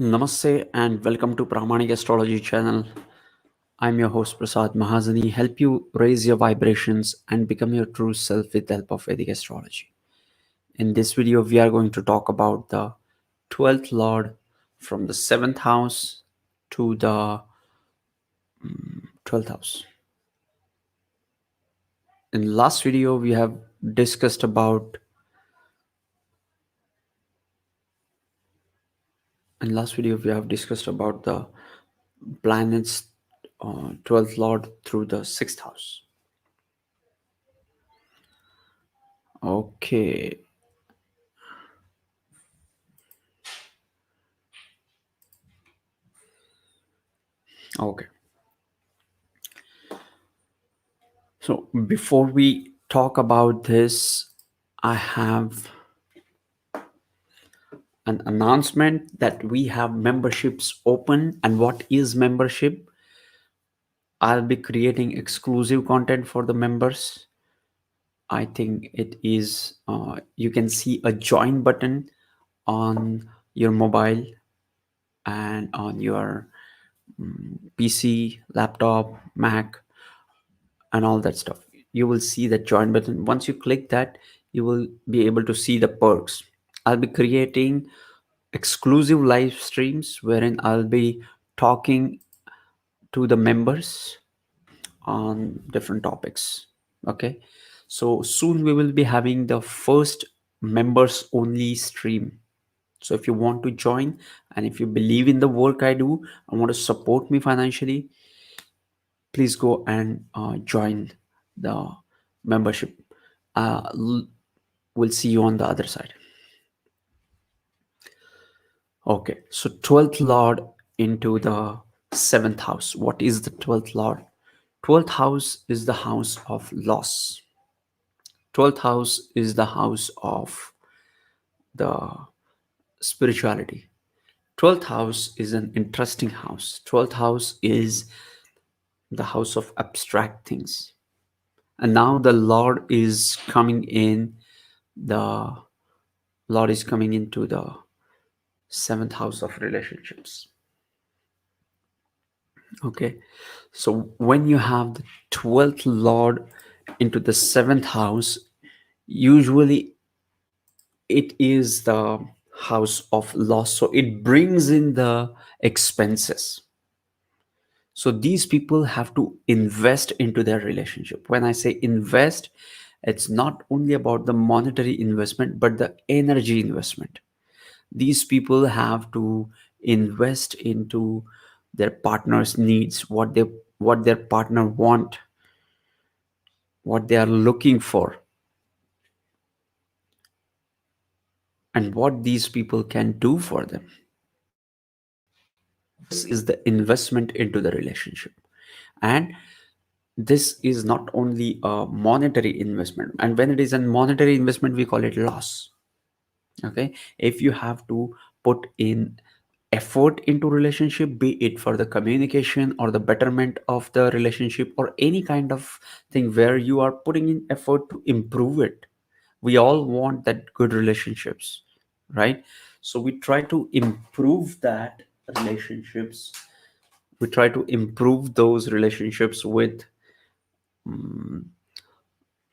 Namaste and welcome to Pramanik Astrology channel. I'm your host Prasad Mahazani. Help you raise your vibrations and become your true self with the help of Vedic astrology. In this video, we are going to talk about the 12th lord from the 7th house to the 12th house. In last video, we have discussed about the planets 12th lord through the 6th house. Okay. Okay. So before we talk about this, I have an announcement that we have memberships open. And what is membership? I'll be creating exclusive content for the members. I think it is, you can see a join button on your mobile and on your PC, laptop, Mac, and all that stuff. You will see that join button. Once you click that, you will be able to see the perks. I'll be creating exclusive live streams wherein I'll be talking to the members on different topics. Okay, so soon we will be having the first members only stream. So if you want to join and if you believe in the work I do and want to support me financially, please go and join the membership. uh, l- we'll see you on the other side. Okay, so 12th lord into the 7th house. What is the 12th lord? 12th house is the house of loss. 12th house is the house of the spirituality. 12th house is an interesting house. 12th house is the house of abstract things. And now the lord is coming in, the lord is coming into the 7th house of relationships. Okay, so when you have the 12th lord into the 7th house, usually it is the house of loss, so it brings in the expenses. So these people have to invest into their relationship. When I say invest, it's not only about the monetary investment but the energy investment. These people have to invest into their partner's needs, what their partner want, what they are looking for, and what these people can do for them. This is the investment into the relationship. And this is not only a monetary investment, and when it is a monetary investment we call it loss. Okay, if you have to put in effort into relationship, be it for the communication or the betterment of the relationship or any kind of thing where you are putting in effort to improve it. We all want that good relationships, right? So we try to improve that relationships, we try to improve those relationships with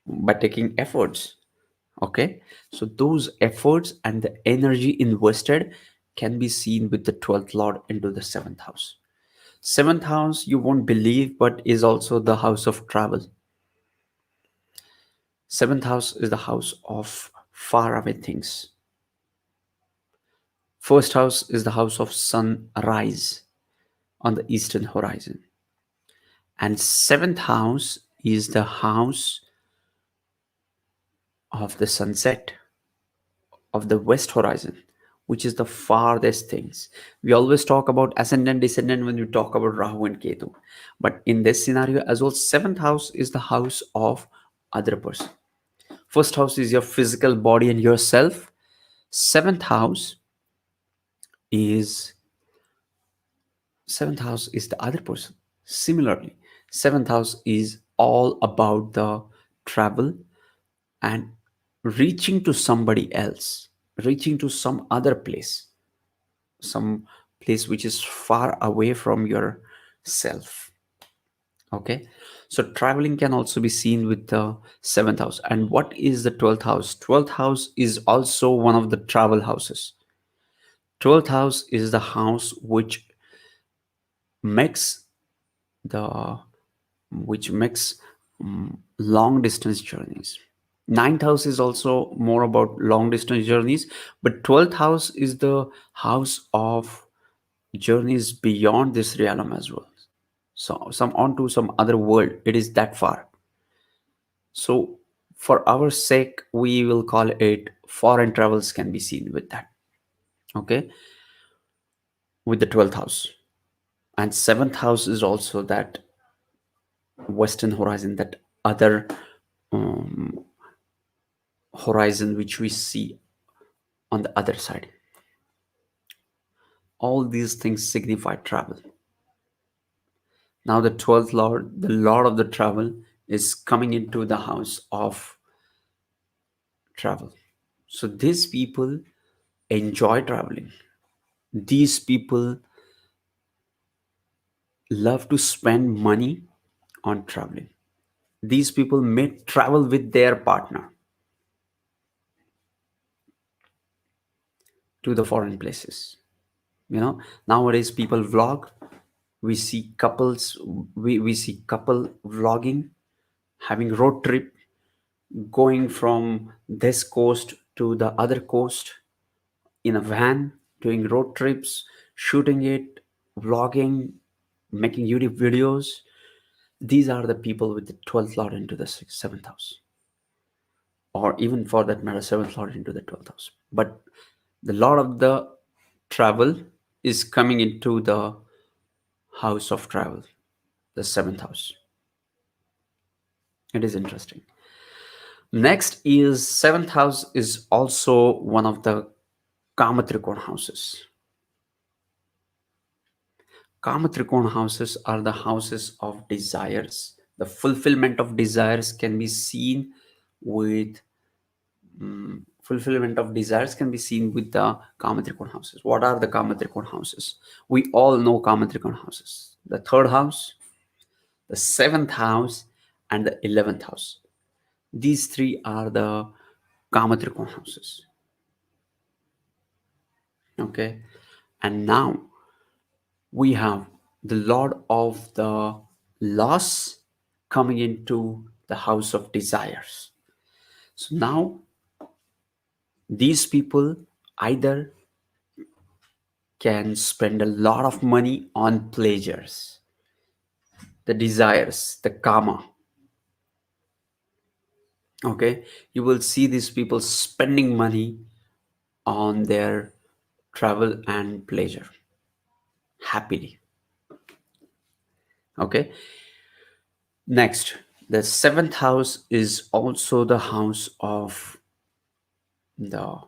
by taking efforts. Okay, so those efforts and the energy invested can be seen with the 12th lord into the 7th house. 7th house, you won't believe, but is also the house of travel. 7th house is the house of far away things. First house is the house of sunrise on the eastern horizon, and 7th house is the house of the sunset of the west horizon, which is the farthest things. We always talk about ascendant descendant when we talk about Rahu and Ketu, but in this scenario as well, 7th house is the house of other person. First house is your physical body and yourself. 7th house is 7th house is the other person. Similarly, 7th house is all about the travel and reaching to somebody else, reaching to some other place, some place which is far away from yourself. Okay, so traveling can also be seen with the seventh house. And what is the 12th house? 12th house is also one of the travel houses. 12th house is the house makes the which makes long distance journeys. Ninth house is also more about long distance journeys, but 12th house is the house of journeys beyond this realm as well. So some onto some other world. It is that far. So for our sake, we will call it foreign travels can be seen with that. Okay, with the 12th house. And seventh house is also that western horizon, that other um, horizon which we see on the other side. All these things signify travel. Now the 12th lord, the lord of the travel, is coming into the house of travel. So these people enjoy traveling. These people love to spend money on traveling. These people may travel with their partner to the foreign places. You know, nowadays people vlog. We see couples, we see couple vlogging, having road trip, going from this coast to the other coast in a van, doing road trips, shooting it, vlogging, making YouTube videos. These are the people with the 12th lord into the seventh house, or even for that matter, seventh lord into the 12th house. But the lord of the travel is coming into the house of travel, the seventh house. It is interesting. Next is seventh house is also one of the Kamatrikon houses. Kamatrikon houses are the houses of desires. The fulfillment of desires can be seen with fulfillment of desires can be seen with the Kamatrikon houses. What are the Kamatrikon houses? We all know Kamatrikon houses. The third house, the seventh house, and the 11th house. These three are the Kamatrikon houses. Okay, and now we have the lord of the loss coming into the house of desires. So now these people either can spend a lot of money on pleasures, the desires, the karma. Okay, you will see these people spending money on their travel and pleasure happily. Okay, next, the seventh house is also the house of the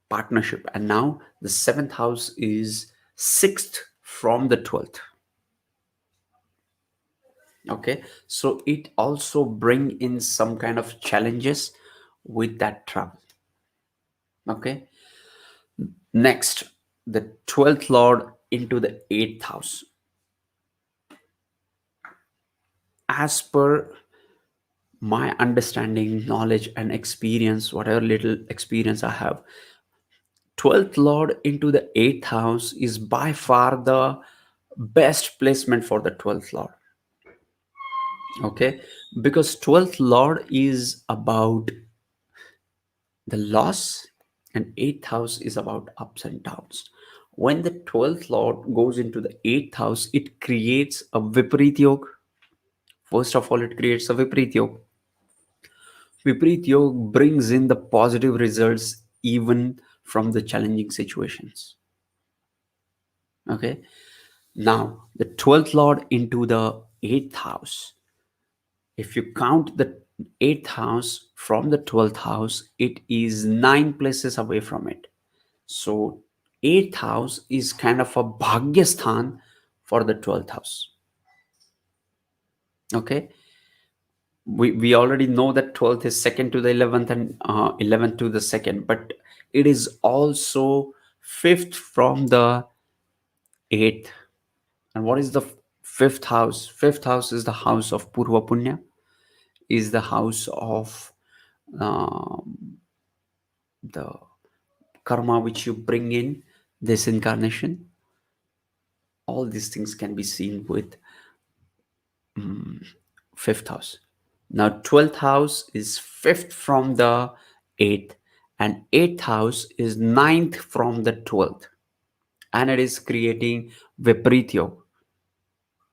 partnership, and now the seventh house is sixth from the 12th. Okay, so it also bring in some kind of challenges with that travel. Okay, next, the 12th lord into the 8th house. As per my understanding, knowledge, and experience, whatever little experience I have, 12th lord into the 8th house is by far the best placement for the 12th lord. Okay, because 12th lord is about the loss, and 8th house is about ups and downs. When the 12th lord goes into the 8th house, it creates a viparit yoga. First of all, it creates a viparit yoga. Viparit yoga brings in the positive results even from the challenging situations. Okay, now the 12th lord into the 8th house. If you count the 8th house from the 12th house, it is 9 places away from it. So 8th house is kind of a bhagyasthan for the 12th house. Okay, we already know that 12th is second to the 11th, and 11th to the second, but it is also fifth from the 8th. And what is the fifth house? Fifth house is the house of Purva Punya, is the house of the karma which you bring in this incarnation. All these things can be seen with fifth house. Now, 12th house is fifth from the eighth, and eighth house is ninth from the 12th, and it is creating Viprityo.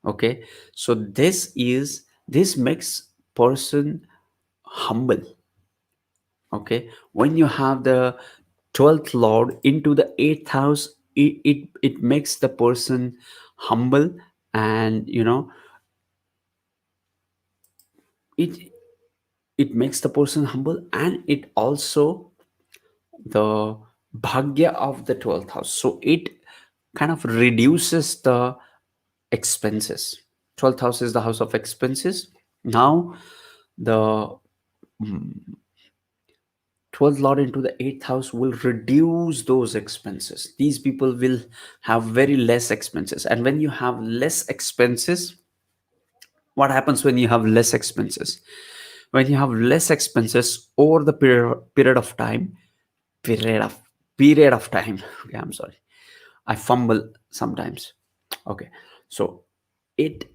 Okay, so this makes person humble. Okay, when you have the 12th lord into the 8th house, it makes the person humble, and it it makes the person humble, and it also the bhagya of the 12th house, so it kind of reduces the expenses. 12th house is the house of expenses. Now the 12th lord into the 8th house will reduce those expenses. These people will have very less expenses, and when you have less expenses, what happens when you have less expenses? When you have less expenses over the period of time, period of period of time okay, I'm sorry, I fumble sometimes. Okay, so it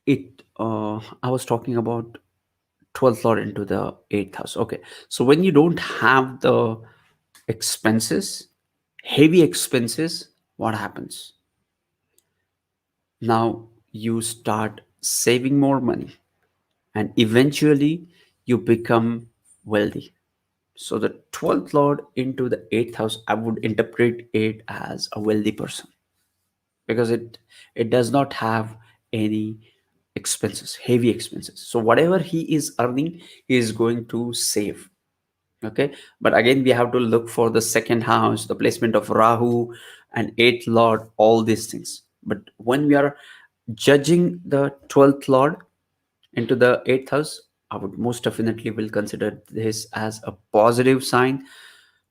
it I was talking about 12th lord into the 8th house. Okay, so when you don't have the expenses, heavy expenses, what happens? Now you start saving more money, and eventually you become wealthy. So the 12th lord into the 8th house, I would interpret it as a wealthy person, because it does not have any expenses, heavy expenses. So whatever he is earning, he is going to save. Okay, but again we have to look for the second house, the placement of Rahu and 8th lord, all these things. But when we are judging the 12th lord into the 8th house, I would most definitely will consider this as a positive sign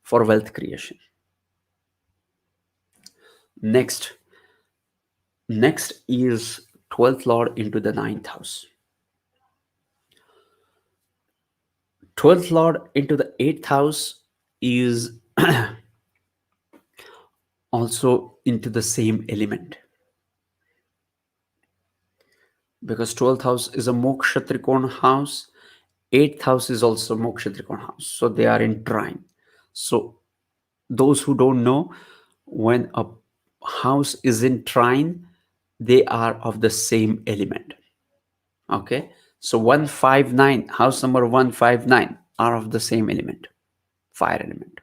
for wealth creation. Next next is 12th lord into the 9th house. 12th lord into the 8th house is also into the same element, because 12th house is a moksha trikona house, 8th house is also moksha trikona house, so they are in trine. So those who don't know, when a house is in trine, they are of the same element. Okay, so 159, house number 159 are of the same element, fire element.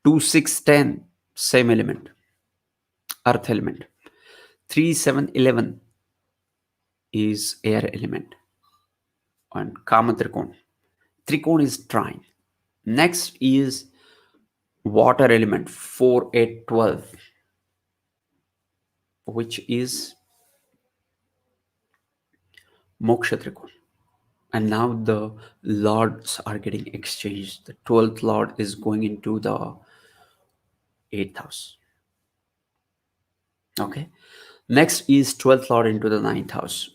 2 6 10, same element, earth element. 3 7 11 is air element, and kama trikon. Trikon is trine. Next is water element, 4 8 12, which is moksha trikon. And now the lords are getting exchanged. The 12th lord is going into the 8th house. Okay, next is 12th lord into the 9th house.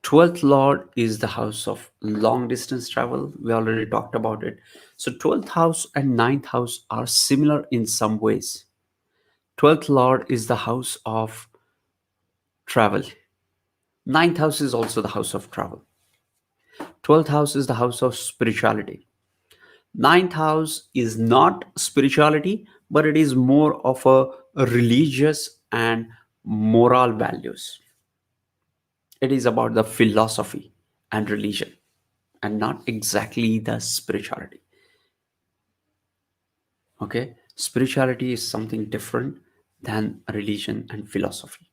12th lord is the house of long distance travel. We already talked about it. So 12th house and 9th house are similar in some ways. 12th lord is the house of travel. 9th house is also the house of travel. 12th house is the house of spirituality. 9th house is not spirituality, but it is more of a religious and moral values. It is about the philosophy and religion, and not exactly the spirituality. Okay, spirituality is something different than religion and philosophy.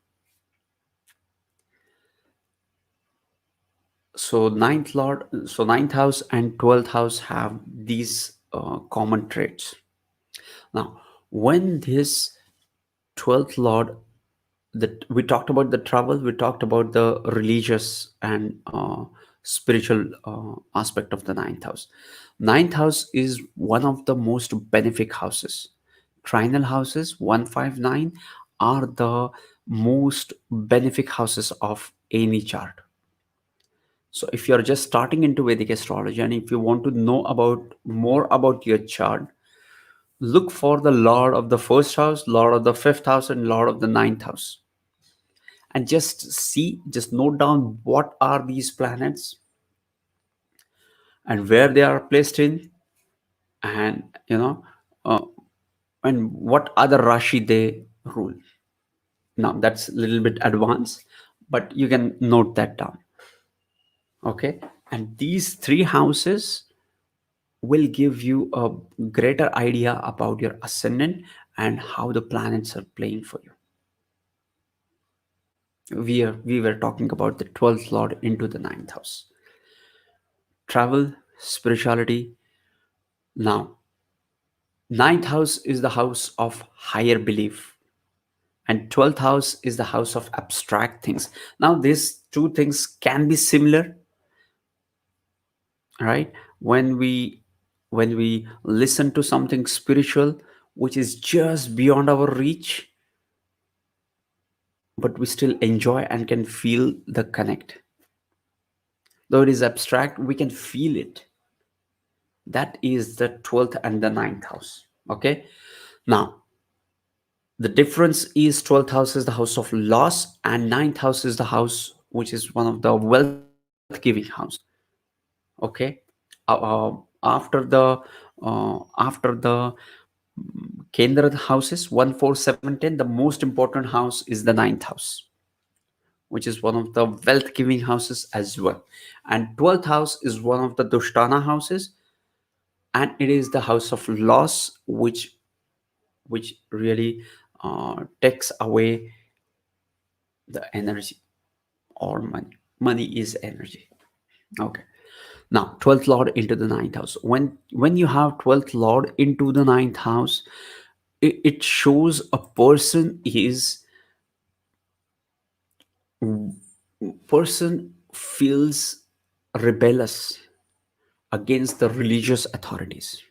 So ninth house and 12th house have these common traits. Now, when this 12th lord, that we talked about the travel, we talked about the religious and spiritual aspect of the ninth house. Ninth house is one of the most benefic houses. Trinal houses 159 are the most benefic houses of any chart. So if you're just starting into Vedic astrology and if you want to know about more about your chart, look for the Lord of the first house, Lord of the fifth house, and Lord of the ninth house. And just note down what are these planets and where they are placed in, and uh, and what other Rashi they rule. Now that's a little bit advanced, but you can note that down. Okay. And these three houses will give you a greater idea about your ascendant and how the planets are playing for you. We were talking about the 12th lord into the ninth house. Travel, spirituality. Now, ninth house is the house of higher belief, and 12th house is the house of abstract things. Now, these two things can be similar, right? When we listen to something spiritual which is just beyond our reach, but we still enjoy and can feel the connect. Though it is abstract, we can feel it. That is the 12th and the ninth house. Okay. Now, the difference is 12th house is the house of loss, and ninth house is the house which is one of the wealth giving house. Okay. After the Kendra houses 1, 4, 7, 10, the most important house is the ninth house, which is one of the wealth giving houses as well. And 12th house is one of the Dushtana houses, and it is the house of loss, which really takes away the energy or money. Money is energy. Okay. Now, 12th lord into the ninth house. When you have 12th lord into the ninth house, it shows a person feels rebellious against the religious authorities.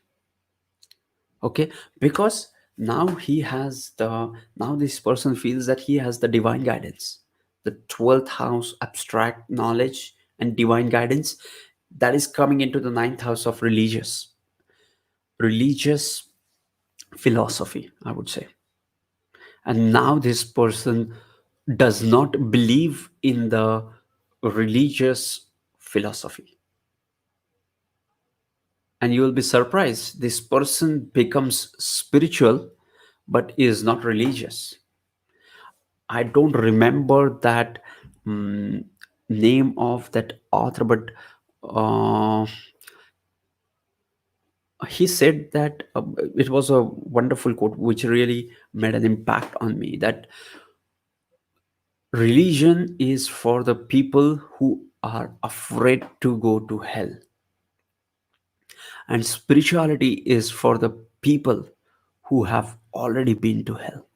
Okay. Because now he has the now this person feels that he has the divine guidance, the 12th house abstract knowledge and divine guidance that is coming into the ninth house of religious philosophy, I would say. And now this person does not believe in the religious philosophy. And you will be surprised, this person becomes spiritual but is not religious. I don't remember that mm, name of that author, but uh, he said that it was a wonderful quote which really made an impact on me, that religion is for the people who are afraid to go to hell, and spirituality is for the people who have already been to hell.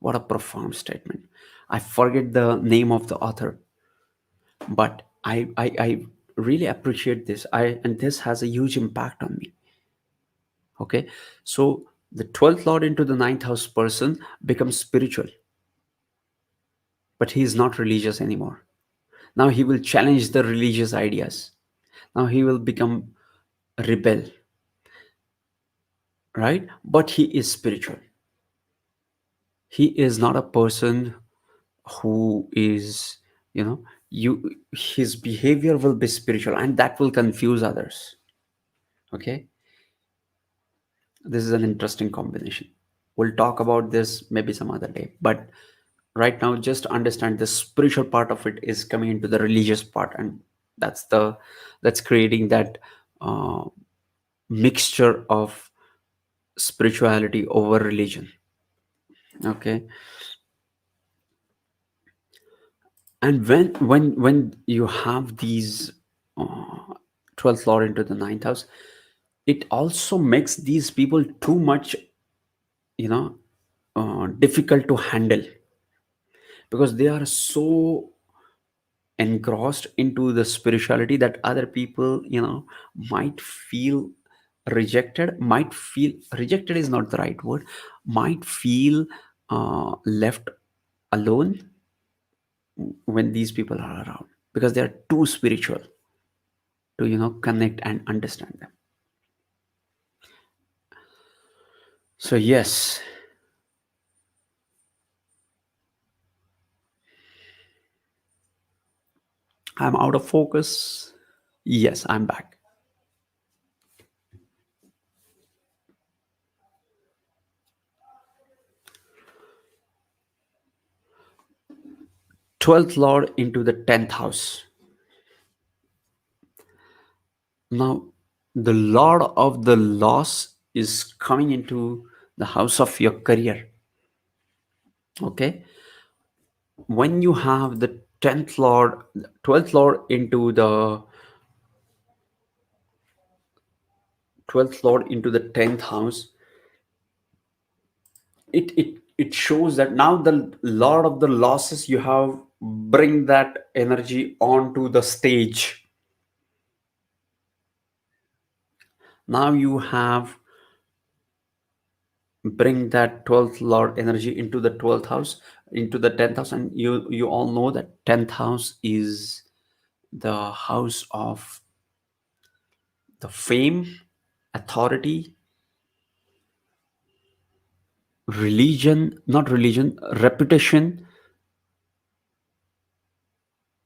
What a profound statement. I forget the name of the author, but I really appreciate this. And this has a huge impact on me. Okay. So the 12th lord into the ninth house person becomes spiritual, but he is not religious anymore. Now he will challenge the religious ideas. Now he will become a rebel, right? But he is spiritual. He is not a person who is, you know, you his behavior will be spiritual, and that will confuse others. Okay. This is an interesting combination. We'll talk about this maybe some other day, but right now just understand the spiritual part of it is coming into the religious part, and that's the that's creating that uh, mixture of spirituality over religion. Okay. And when you have these uh, 12th lord into the ninth house, it also makes these people too much, you know difficult to handle, because they are so engrossed into the spirituality that other people, might feel rejected, might feel rejected is not the right word, might feel left alone when these people are around, because they are too spiritual to connect and understand them. So yes, I'm out of focus. Yes, I'm back. 12th lord into the 10th house. Now, the lord of the loss is coming into the house of your career. Okay, when you have the 10th lord, 12th lord into the 12th lord into the 10th house, it shows that now the lord of the losses you have bring that energy onto the stage. Now you have bring that 12th lord energy into the 12th house, into the 10th house, and you all know that 10th house is the house of the fame, authority, not religion, reputation,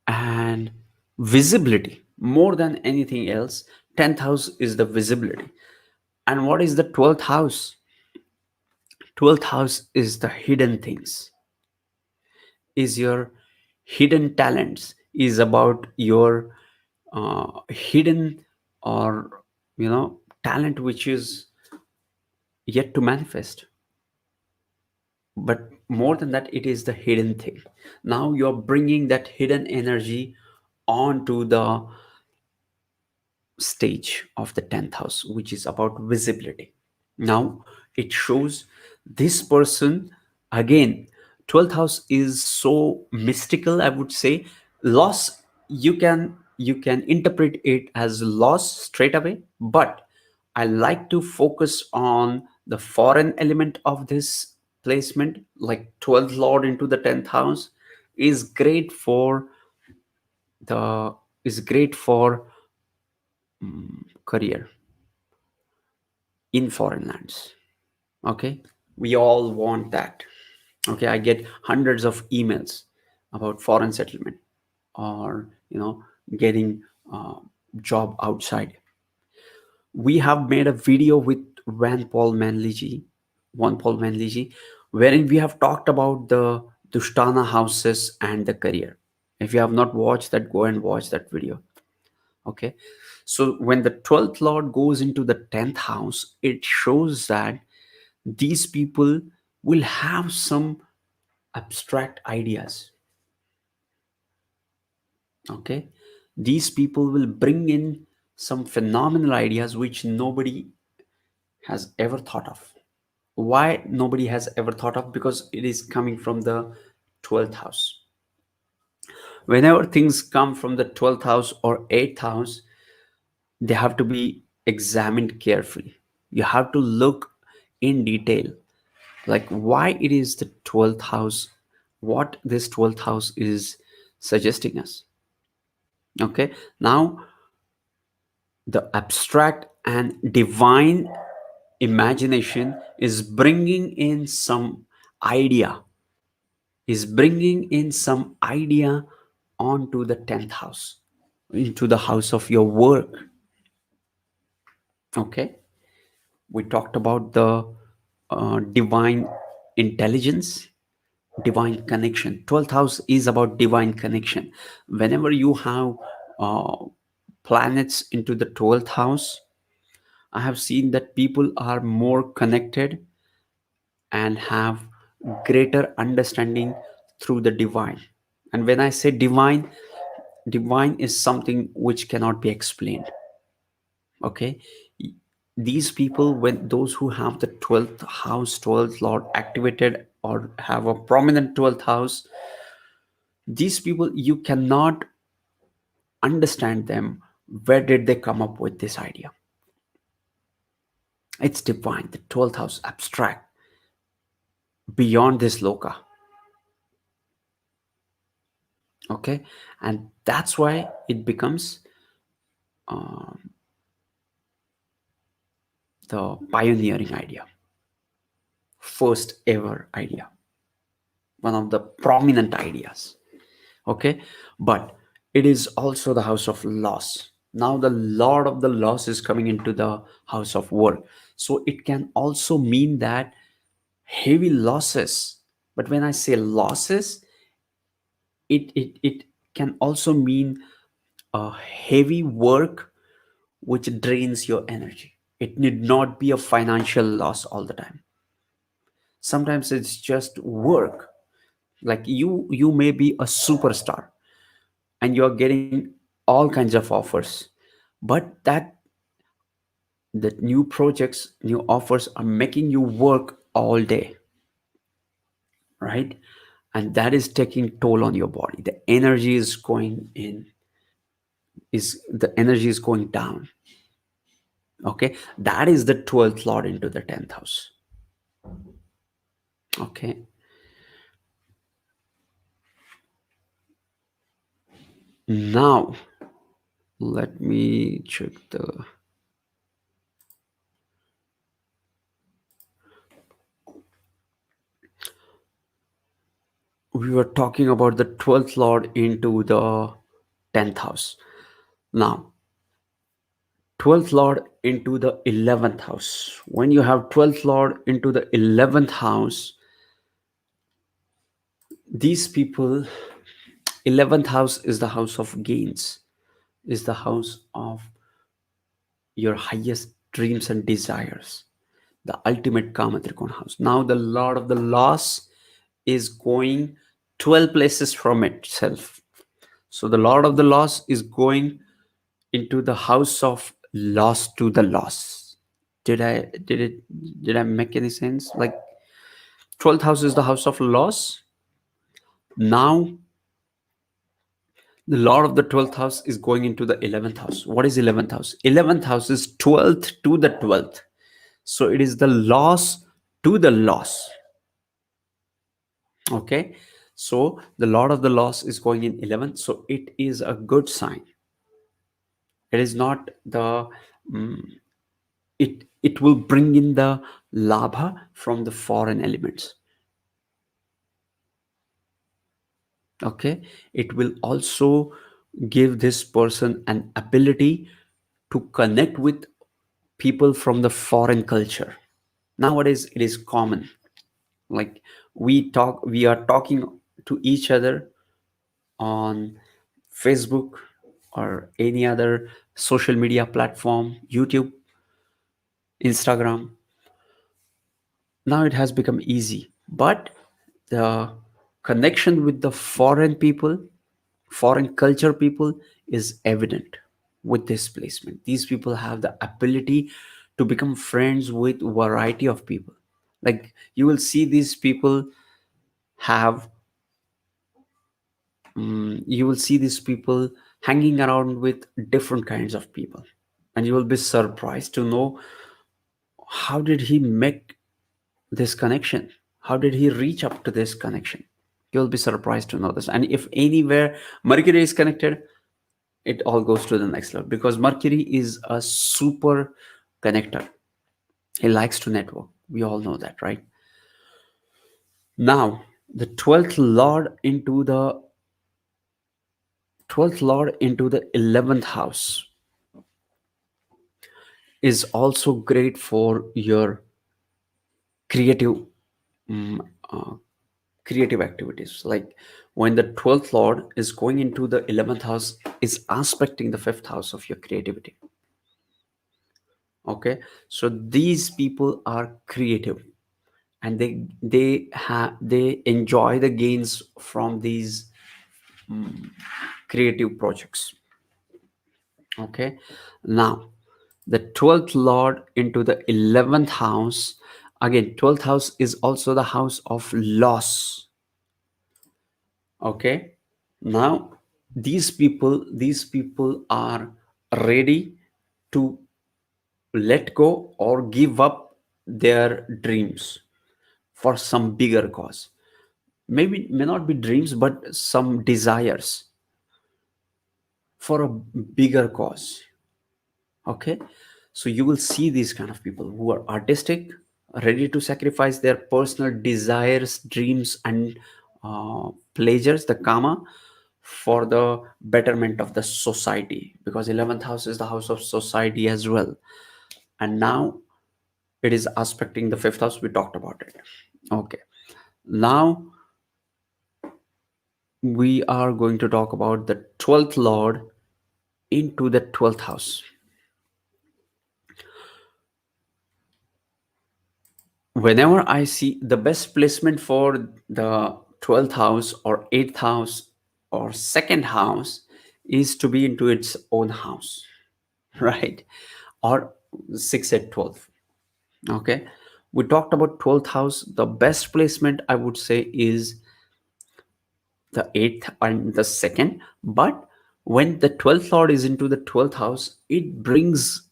and visibility. More than anything else, 10th house is the visibility. And what is the 12th house? 12th house is the hidden things, is your hidden talents, is about your hidden, or talent which is yet to manifest. But more than that, it is the hidden thing. Now you're bringing that hidden energy onto the stage of the 10th house, which is about visibility. Now it shows this person again. 12th house is so mystical, I would say. Loss, you can interpret it as loss straight away, but I like to focus on the foreign element of this placement. Like 12th lord into the 10th house is great for the is great for career in foreign lands. Okay, we all want that. Okay, I get hundreds of emails about foreign settlement, or getting a job outside. We have made a video with Juan Paul Manliji, wherein we have talked about the Dushtana houses and the career. If you have not watched that, go and watch that video. Okay, so when the 12th lord goes into the 10th house, it shows that these people will have some abstract ideas. Okay, these people will bring in some phenomenal ideas which nobody has ever thought of. Why nobody has ever thought of? Because it is coming from the 12th house. Whenever things come from the 12th house or 8th house, they have to be examined carefully. You have to look in detail, like why it is the 12th house, what this 12th house is suggesting us. Okay, now the abstract and divine imagination is bringing in some idea, onto the 10th house, into the house of your work. Okay, we talked about the divine intelligence, divine connection. 12th house is about divine connection. Whenever you have uh, planets into the 12th house, I have seen that people are more connected and have greater understanding through the divine. And when I say divine, divine is something which cannot be explained. Okay, these people, when those who have the 12th house, 12th lord activated, or have a prominent 12th house, these people, you cannot understand them. Where did they come up with this idea? It's divine, the 12th house, abstract. beyond this loka. Okay, and that's why it becomes um, the pioneering idea, first ever idea, one of the prominent ideas. Okay, but it is also the house of loss. Now the lord of the loss is coming into the house of work, so it can also mean that heavy losses. But when I say losses, it can also mean a heavy work which drains your energy. It need not be a financial loss all the time. Sometimes it's just work. Like you may be a superstar and you're getting all kinds of offers, but that new projects, new offers are making you work all day, right? And that is taking toll on your body. The energy is going in, is the energy is going down. Okay, that is the 12th lord into the 10th house. Okay, now let me check the, we were talking about the 12th lord into the 10th house. Now 12th lord into the 11th house. When you have 12th lord into the 11th house, these people, 11th house is the house of gains, is the house of your highest dreams and desires, the ultimate Kama Trikona house. Now the Lord of the Loss is going 12 places from itself. So the Lord of the Loss is going into the house of loss to the loss. Did I did it did I make any sense? Like 12th house is the house of loss. Now the Lord of the 12th house is going into the 11th house. What is 11th house? 11th house is 12th to the 12th. So it is the loss to the loss. Okay, so the lord of the loss is going in 11th, so it is a good sign. It is not the mm, it will bring in the labha from the foreign elements. Okay, it will also give this person an ability to connect with people from the foreign culture. Nowadays it is common, like we are talking to each other on Facebook or any other social media platform, YouTube, Instagram. Now it has become easy, but the connection with the foreign people, foreign culture people is evident with this placement. These people have the ability to become friends with variety of people. Like you will see these people have you will see these people hanging around with different kinds of people, and you will be surprised to know how did he make this connection, how did he reach up to this connection. You'll be surprised to know this. And if anywhere Mercury is connected, it all goes to the next level, because Mercury is a super connector. He likes to network, we all know that, right? Now the 12th lord into the 11th house is also great for your creative mm, uh, creative activities. Like when the 12th lord is going into the 11th house, is aspecting the 5th house of your creativity. Okay, so these people are creative, and they enjoy the gains from these mm, creative projects. Okay, now the 12th lord into the 11th house. Again, 12th house is also the house of loss. Okay, now these people are ready to let go or give up their dreams for some bigger cause. Maybe may not be dreams, but some desires for a bigger cause. Okay, so you will see these kind of people who are artistic, ready to sacrifice their personal desires, dreams, and pleasures, the karma, for the betterment of the society, because 11th house is the house of society as well. And now it is aspecting the 5th house. We talked about it. Okay, now we are going to talk about the 12th lord into the 12th house. Whenever I see the best placement for the 12th house or 8th house or second house is to be into its own house, right? Or 6 at 12. Okay. We talked about 12th house. The best placement I would say is the 8th and the second. But when the 12th lord is into the 12th house, it brings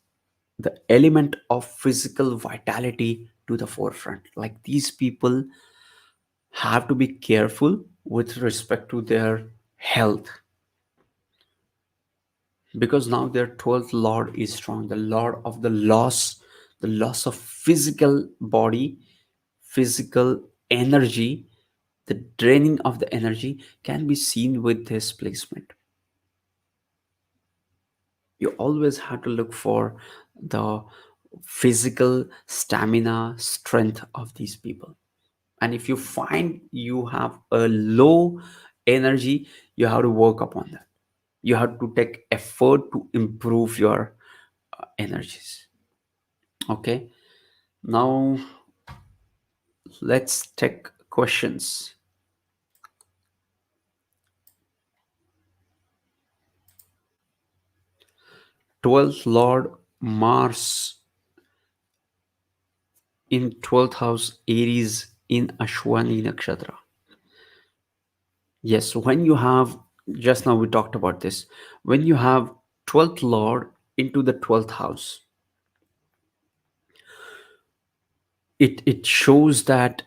the element of physical vitality to the forefront. Like these people have to be careful with respect to their health, because now their 12th lord is strong, the lord of the loss of physical body, physical energy, the draining of the energy can be seen with this placement. You always have to look for the physical stamina, strength of these people. And if you find you have a low energy, you have to work upon that. You have to take effort to improve your energies. Okay, now let's take questions. 12th lord Mars in 12th house Aries in Ashwani nakshatra. Yes, when you have, just now we talked about this, when you have 12th lord into the 12th house, it shows that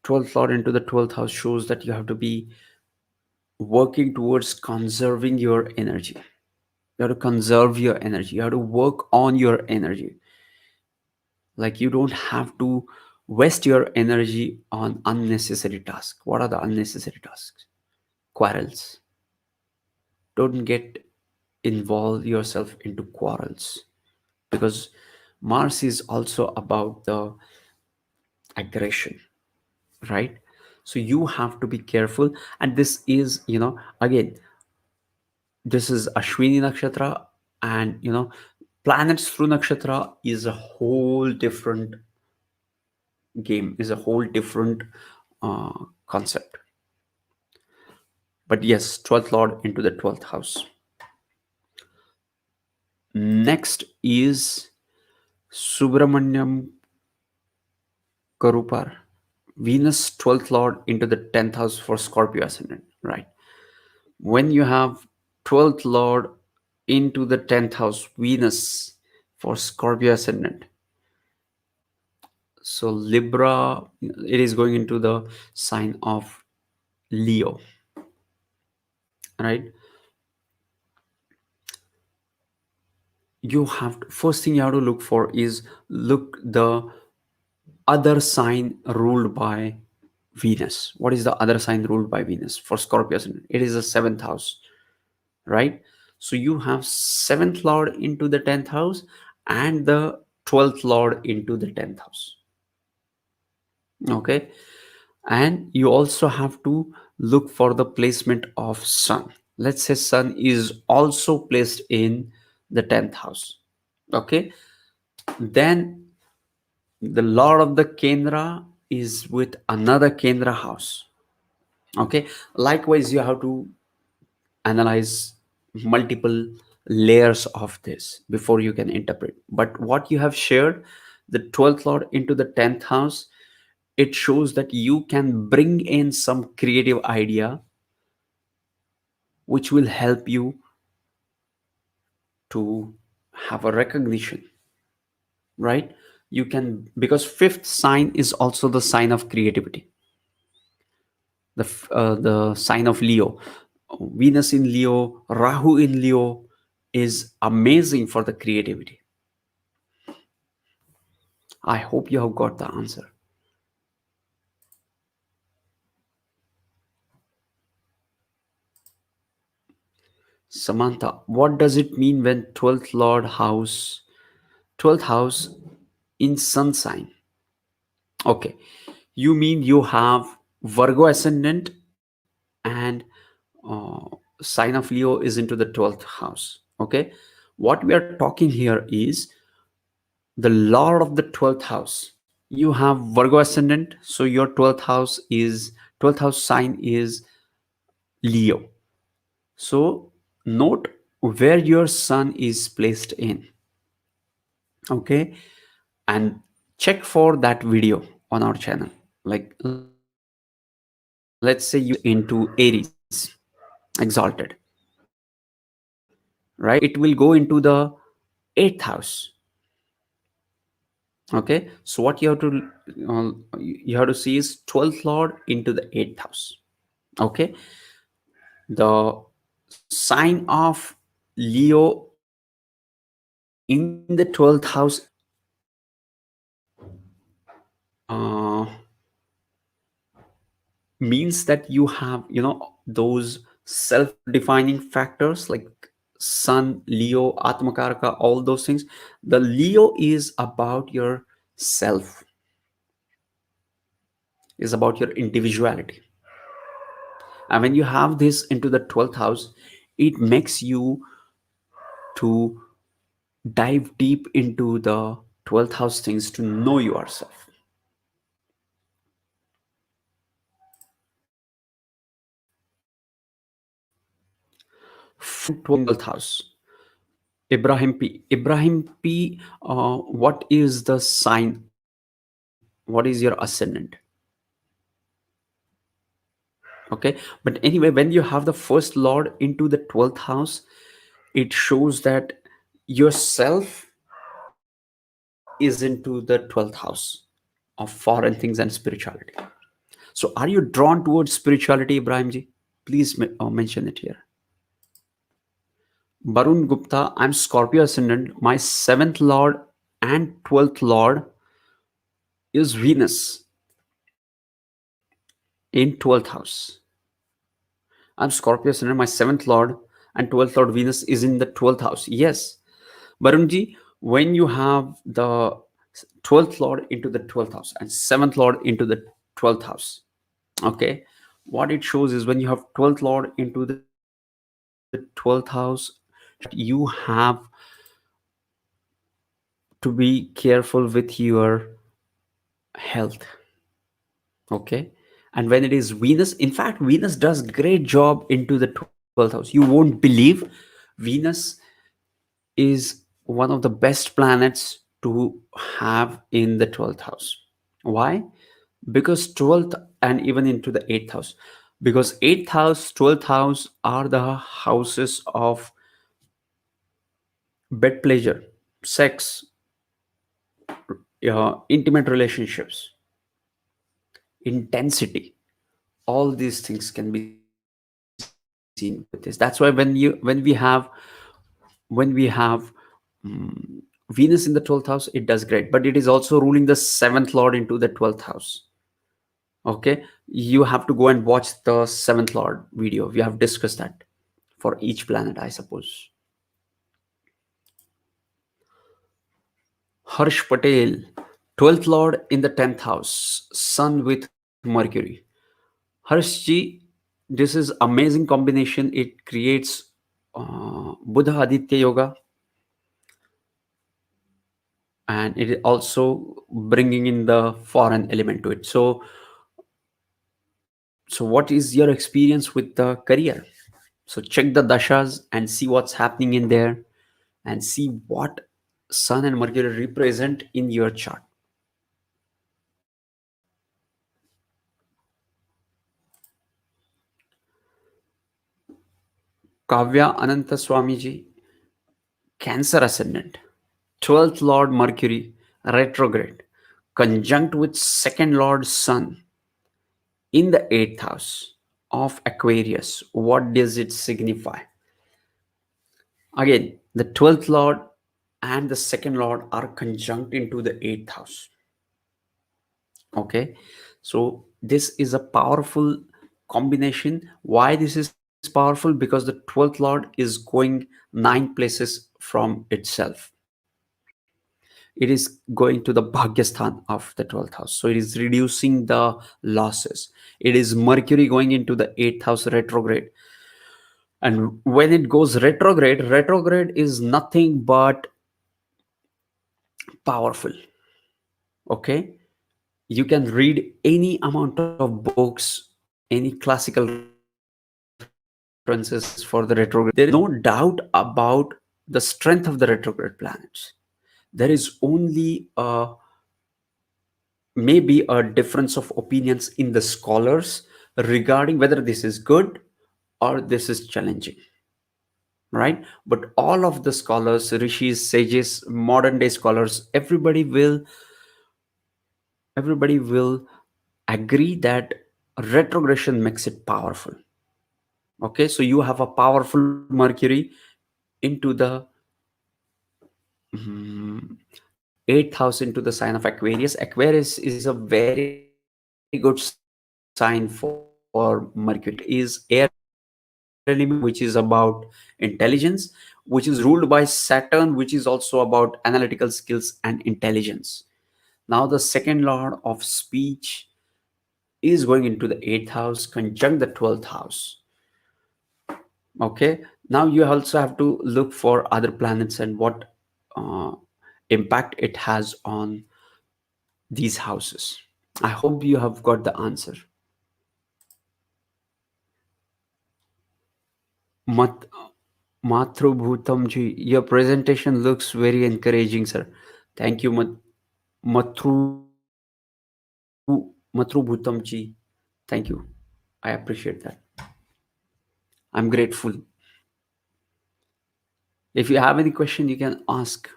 12th lord into the 12th house shows that you have to be working towards conserving your energy. You have to conserve your energy. You have to work on your energy. Like you don't have to waste your energy on unnecessary tasks. What are the unnecessary tasks? Quarrels. Don't get involve yourself into quarrels, because Mars is also about the aggression, right? So you have to be careful. And this is, again, this is Ashwini nakshatra, and planets through nakshatra is a whole different game, is a whole different uh, concept. But yes, 12th lord into the 12th house. Next is Subramanyam Karupar, Venus 12th lord into the 10th house for Scorpio ascendant, right? When you have 12th lord into the 10th house Venus for Scorpio ascendant, so Libra, it is going into the sign of Leo, right? You have to, first thing you have to look for is look the other sign ruled by Venus. What is the other sign ruled by Venus for Scorpio ascendant? It is the 7th house, right? So you have 7th lord into the 10th house and the 12th lord into the 10th house. Okay, and you also have to look for the placement of sun. Let's say sun is also placed in the 10th house. Okay, then the lord of the Kendra is with another Kendra house. Okay, likewise you have to analyze multiple layers of this before you can interpret. But what you have shared, the 12th lord into the 10th house, it shows that you can bring in some creative idea which will help you to have a recognition, right? You can, because fifth sign is also the sign of creativity, the sign of Leo. Venus in Leo, Rahu in Leo is amazing for the creativity. I hope you have got the answer. Samantha, what does it mean when 12th house in sun sign? Okay, you mean you have Virgo ascendant and uh, sign of Leo is into the 12th house. Okay, what we are talking here is the Lord of the 12th house. You have Virgo ascendant, so your 12th house sign is Leo. So note where your sun is placed in. Okay, and check for that video on our channel. Like, let's say you have your sun placed into Aries, exalted, right? It will go into the 8th house. Okay, so what you have to see is 12th lord into the 8th house. Okay, the sign of Leo in the 12th house uh, means that you have, those self-defining factors like sun, Leo, atmakaraka, all those things. The Leo is about your self, is about your individuality. And when you have this into the 12th house, it makes you to dive deep into the 12th house things to know yourself. Fourth and 12th house. Ibrahim P, what is the sign? What is your ascendant? Okay, but anyway, when you have the first lord into the 12th house, it shows that yourself is into the 12th house of foreign things and spirituality. So are you drawn towards spirituality, Ibrahim ji? Please mention it here. Barun Gupta, I'm Scorpio ascendant. My 7th lord and 12th lord is Venus in 12th house. I'm Scorpio ascendant. My 7th lord and 12th lord Venus is in the 12th house. Yes, Barunji, when you have the 12th lord into the 12th house and 7th lord into the 12th house, okay, what it shows is when you have 12th lord into the 12th house, you have to be careful with your health. Okay, and when it is Venus, in fact Venus does great job into the 12th house. You won't believe Venus is one of the best planets to have in the 12th house. Why? Because 12th and even into the 8th house, because 8th house, 12th house are the houses of bed pleasure, sex, intimate relationships, intensity. All these things can be seen with this. That's why when we have Venus in the 12th house, it does great, but it is also ruling the 7th lord into the 12th house. Okay, you have to go and watch the 7th lord video. We have discussed that for each planet, I suppose. Harsh Patel, 12th lord in the 10th house, sun with Mercury. Harsh ji, this is amazing combination. It creates Buddha Aditya Yoga, and it is also bringing in the foreign element to it. So what is your experience with the career? So check the dashas and see what's happening in there, and see what sun and Mercury represent in your chart. Kavya Ananta Swamiji, Cancer ascendant, 12th lord Mercury, retrograde, conjunct with second lord sun in the eighth house of Aquarius. What does it signify? Again, the 12th lord and the second lord are conjunct into the eighth house. Okay, so this is a powerful combination. Why this is powerful? Because the 12th lord is going 9 places from itself. It is going to the bhagyasthan of the 12th house, so it is reducing the losses. It is Mercury going into the 8th house retrograde, and when it goes retrograde, retrograde is nothing but powerful. Okay, you can read any amount of books, any classical references for the retrograde. There is no doubt about the strength of the retrograde planets. There is only maybe a difference of opinions in the scholars regarding whether this is good or this is challenging, right? But all of the scholars, rishis, sages, modern day scholars, everybody will agree that retrogression makes it powerful. Okay, so you have a powerful Mercury into the mm, eighth house, into the sign of Aquarius. Aquarius is a very good sign for Mercury. It is air element, which is about intelligence, which is ruled by Saturn, which is also about analytical skills and intelligence. Now the second lord of speech is going into the eighth house, conjunct the 12th house. Okay, now you also have to look for other planets and what uh, impact it has on these houses. I hope you have got the answer. Mat- Mathrubhutam ji, your presentation looks very encouraging, sir. Thank you, Mathrubhutam ji. Thank you. I appreciate that. I'm grateful. If you have any question, you can ask.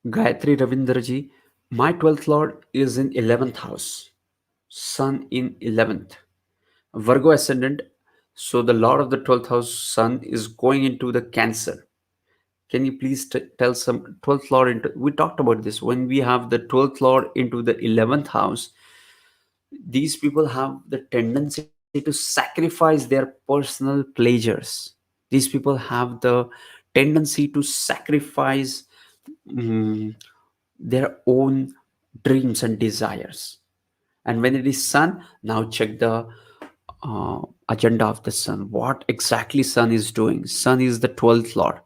Gayatri Ravindra ji, my 12th lord is in 11th house, sun in 11th, Virgo ascendant. So the lord of the 12th house, sun, is going into the Cancer. Can you please tell some 12th lord into? We talked about this when we have the 12th lord into the 11th house. These people have the tendency to sacrifice their personal pleasures. These people have the tendency to sacrifice mm, their own dreams and desires. And when it is sun, now check the agenda of the sun. What exactly sun is doing? Sun is the 12th lord,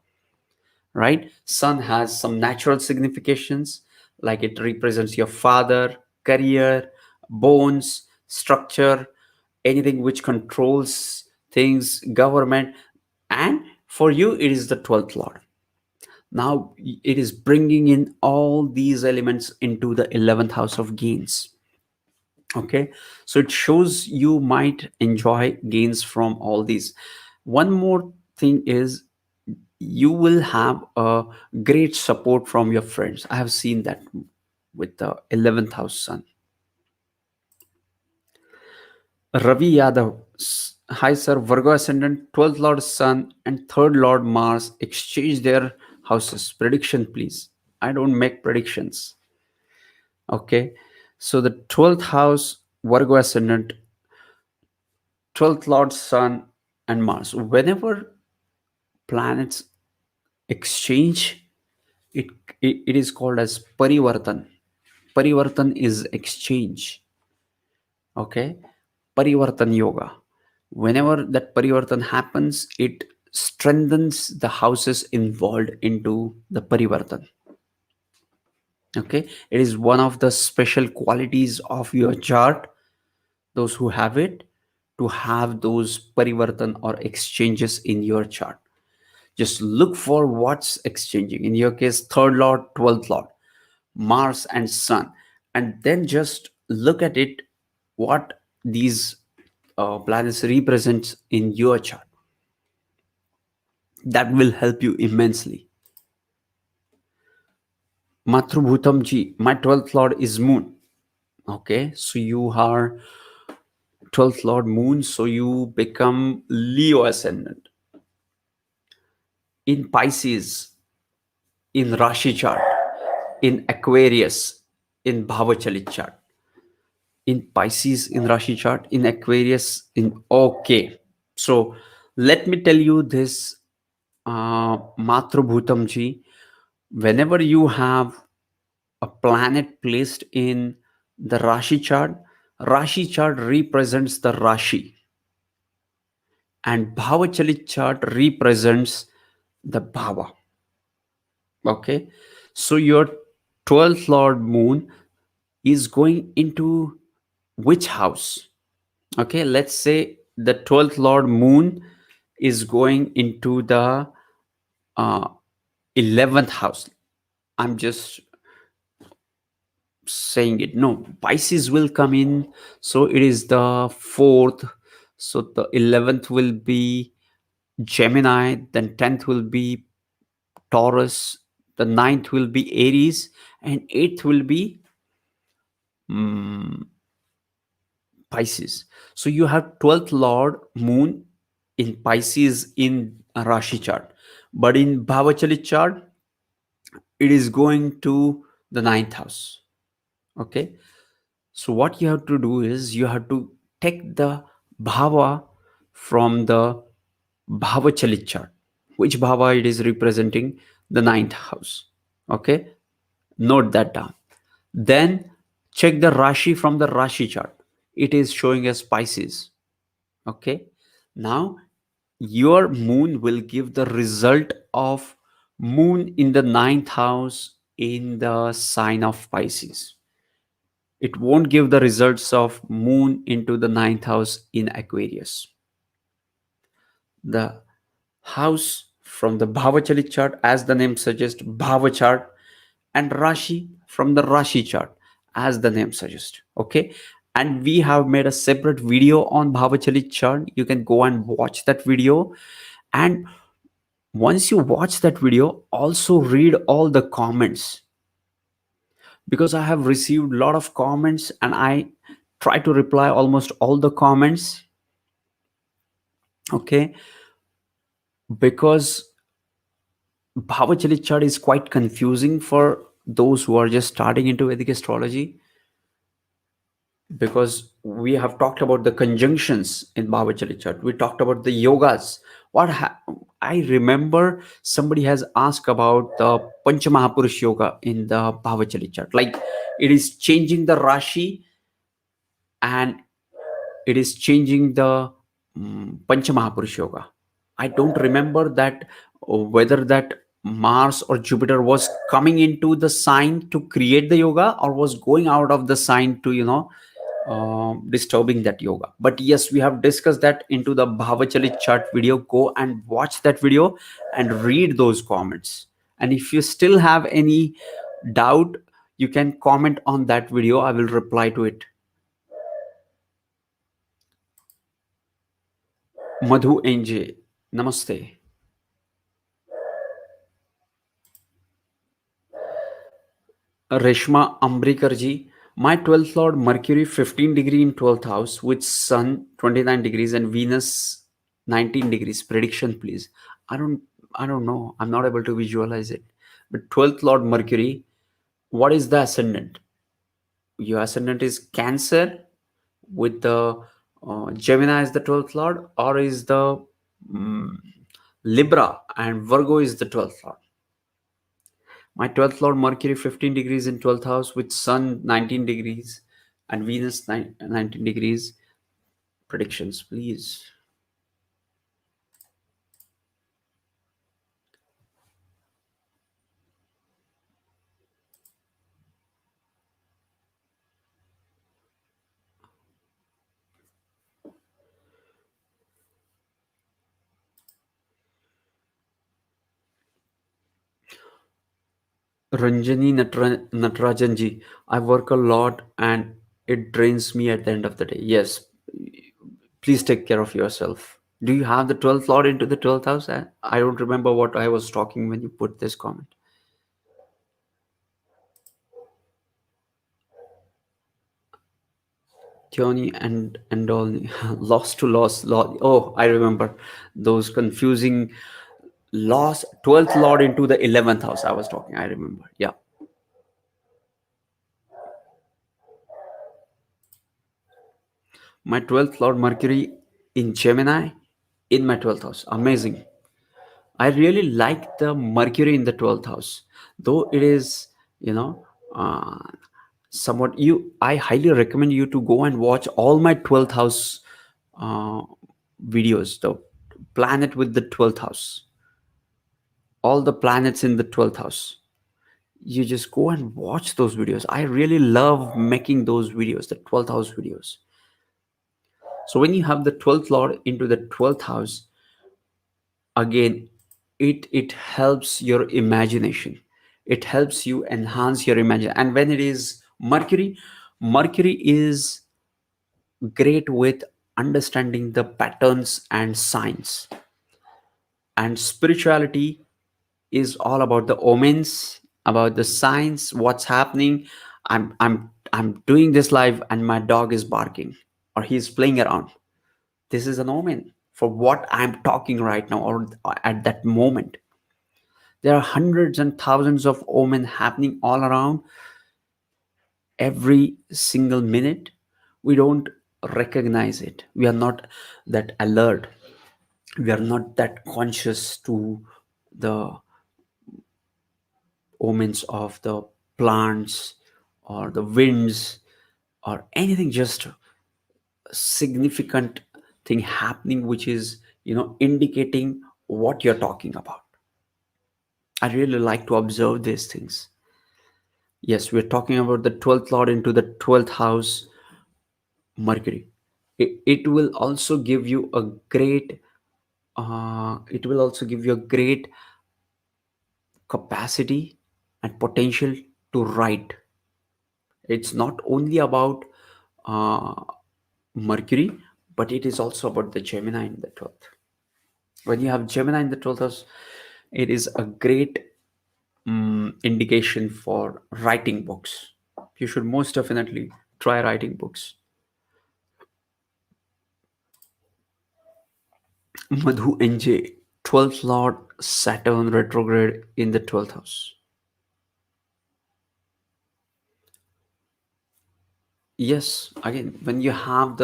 right? Sun has some natural significations, like it represents your father, career, bones, structure, anything which controls things, government. And for you, it is the 12th lord. Now it is bringing in all these elements into the 11th house of gains. Okay, so it shows you might enjoy gains from all these. One more thing is, you will have a great support from your friends. I have seen that with the 11th house sun. Ravi Yadav, hi sir, Virgo ascendant, 12th lord sun and 3rd lord Mars exchange their houses. Prediction please. I don't make predictions. Okay, so the 12th house, Virgo ascendant, 12th lord sun and Mars, whenever planets exchange, it, it is called as parivartan. Parivartan is exchange. Okay, parivartan yoga. Whenever that parivartan happens, it strengthens the houses involved into the parivartan. Okay, it is one of the special qualities of your chart, those who have it, to have those parivartan or exchanges in your chart. Just look for what's exchanging. In your case, third lord, 12th lord, Mars and sun, and then just look at it, what these planets represents in your chart. That will help you immensely. Matrubhutam ji, my 12th lord is moon. Okay, so you are 12th lord moon, so you become Leo ascendant in Pisces, in Rashi chart, in Aquarius, in Bhavachalit chart, in Pisces, in Rashi chart, in Aquarius, in okay. So let me tell you this, Matrubhutam ji. Whenever you have a planet placed in the Rashi chart represents the Rashi, and Bhavachalit chart represents the Bhava. Okay, so your 12th Lord Moon is going into which house? Okay, let's say the 12th Lord Moon is going into the uh, 11th house. I'm just saying it. No, Pisces will come in, so it is the fourth. So the 11th will be Gemini, then 10th will be Taurus, the ninth will be Aries, and 8th will be mm, Pisces. So you have 12th Lord Moon in Pisces in a Rashi chart. But in Bhavachali chart, it is going to the ninth house. Okay. So what you have to do is you have to take the Bhava from the Bhavachali chart. Which Bhava it is representing? The ninth house. Okay. Note that down. Then check the Rashi from the Rashi chart. It is showing as Pisces. Okay. Now your moon will give the result of moon in the ninth house in the sign of Pisces. It won't give the results of moon into the ninth house in Aquarius. The house from the Bhavachali chart, as the name suggests, Bhava chart, and Rashi from the Rashi chart, as the name suggests. Okay. And we have made a separate video on Bhavachali chart. You can go and watch that video. And once you watch that video, also read all the comments, because I have received a lot of comments and I try to reply almost all the comments. Okay. Because Bhavachali chart is quite confusing for those who are just starting into Vedic astrology, because we have talked about the conjunctions in Bhavachali chart. We talked about the yogas. I remember somebody has asked about the Panchamahapurush yoga in the Bhavachali chart. Like it is changing the Rashi and it is changing the Panchamahapurush yoga. I don't remember that whether that Mars or Jupiter was coming into the sign to create the yoga or was going out of the sign to, disturbing that yoga. But yes, we have discussed that into the Bhavachalit chart video. Go and watch that video and read those comments. And if you still have any doubt, you can comment on that video. I will reply to it. Madhu NJ, namaste. Reshma Ambrikar ji, my 12th Lord Mercury 15 degree in 12th house with Sun 29 degrees and Venus 19 degrees. Prediction, please. I don't I don't know. I'm not able to visualize it. But 12th Lord Mercury, what is the ascendant? Your ascendant is Cancer with the Gemini is the 12th Lord, or is the mm, Libra and Virgo is the 12th Lord? My 12th Lord Mercury 15 degrees in 12th house with Sun 19 degrees and Venus 19 degrees. Predictions, please. Ranjani Natarajan ji, I work a lot and it drains me at the end of the day. Yes, please take care of yourself. Do you have the 12th Lord into the 12th house? I don't remember what I was talking when you put this comment. Tioni and all lost to loss. Oh, I remember those confusing loss 12th lord into the 11th house. I was talking. I remember. Yeah, my 12th lord Mercury in Gemini in my 12th house. Amazing. I really like the Mercury in the 12th house, though it is, you know, uh, somewhat. I highly recommend you to go and watch all my 12th house uh, videos, the planet with the 12th house, all the planets in the 12th house. You just go and watch those videos. I really love making those videos, the 12th house videos. So when you have the 12th lord into the 12th house, again, it helps your imagination. It helps you enhance your imagination. And when it is Mercury, Mercury is great with understanding the patterns and signs. And spirituality is all about the omens, about the signs, what's happening. I'm doing this live and my dog is barking or he's playing around. This is an omen for what I'm talking right now or at that moment. There are hundreds and thousands of omen happening all around every single minute. We don't recognize it. We are not that alert. We are not that conscious to the omens of the plants or the winds or anything, just significant thing happening which is indicating what you're talking about. I really like to observe these things. Yes, we're talking about the 12th lord into the 12th house Mercury. It will also give you a great it will also give you a great capacity and potential to write. It's not only about uh, Mercury, but it is also about the Gemini in the 12th. When you have Gemini in the 12th house, it is a great indication for writing books. You should most definitely try writing books. Madhu NJ, 12th Lord Saturn retrograde in the 12th house. Yes, again, when you have